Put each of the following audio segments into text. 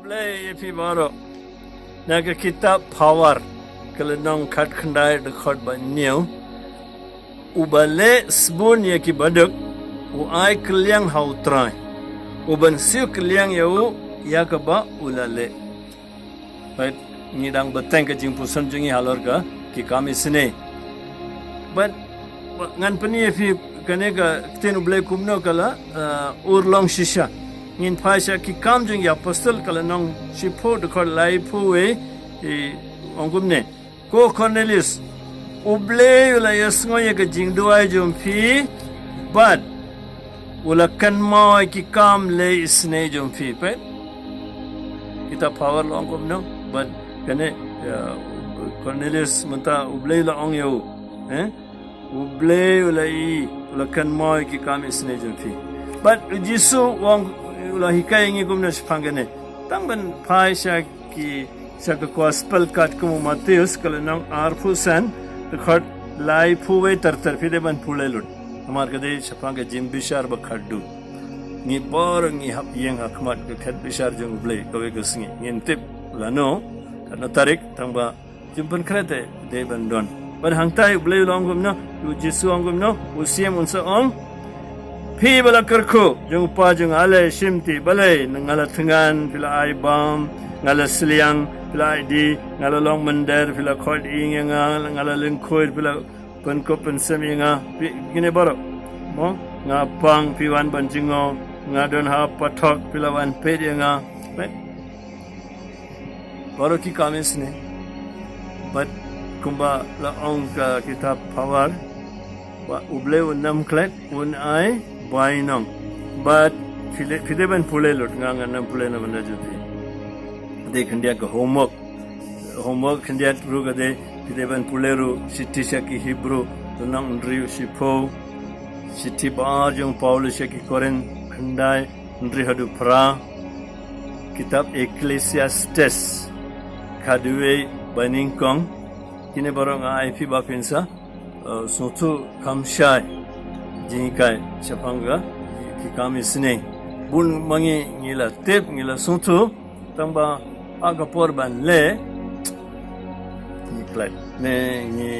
Ublay if baro naga kitab power kalenong kat khandai dekhot ba new ubale sbun ye ki baduk u ai kliang hautrai uban siu kliang yau yakaba ulale right ngidang beteng ke jing pusan jungi halor ka ki kami sine but ngan pani if kanega tin ublay kumno kala urlong shisha ngin phasha ki kam jung ya apostol kala nong shipo de khol lai phu we ongumne ko Cornelius uble ula yasngo ye ka jing duai jum phi but ula kan mo ki kam le isne jum phi pe kita power long kumno but kane Cornelius menta uble la ong yo uble ula ula kan mo ki kam isne jum phi but jisu wong ulah hikai ingi gumna sepangane tangban pai ki saka gospel kat kumu Matius kalau nang arfusan dekat lai puwe terter pide ban pulelut amar kade sepang jim bishar bakhaddu ni bor ni hap yang hakmat ke khat bishar jung blei kawe gesngi ngintip lano karena tarik tangba jumpan krete de ban don ban hangtai blei long gumna u jisu ong gumno usiem unsa ong Pi bala kerku, jung pa jung ale shimti balai ngala tengan pila ai bam ngala seliang pila ai di ngala long mender pila khod inga ngala lengkoi pila penkop pensem inga gine baro mo ngapang piwan banjingo ngadon ha pathok pila wan pe inga baro ki kamis ne but kumba la ong ka kitab power wa uble unam klet un ai bainang but fide ban pule lot ngang nam pule na banda juti de khandia ka homework khandia ru ga de fide ban pule ru sitti shaki hebrew tunang ndri sipo sitti ba jong paulus shaki koren khandai ndri hadu pra kitab ecclesiastes khadue baningkong kine barong ip ba pensa sotu kamshai jingkai chapanga ki kami sine bun mangi ngila tep ngila suntu tamba aga porban le ni play ne ni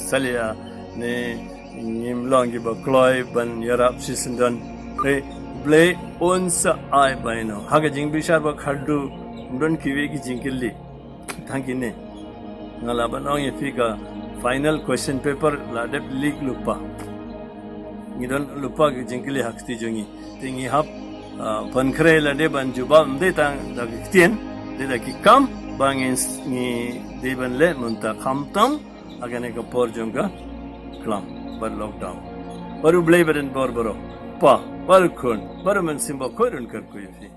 salia ne nim longi ba kloi ban yarap sisindon re ble onsa ai baino haga jing bishar ba khaddu don kiwe ki jingkilli thangine ngala ban ong yefika final question paper la dep leak lupa ngidon lupa ke jingkili hakti jongi tingi hap pankre la de ban jubam de tang da kitien de da ki kam bangin ni de ban le munta khamtam agane ka por jonga klam bar lockdown baru blay badan bor boro pa bar kun bar man simba korun kar ko yifi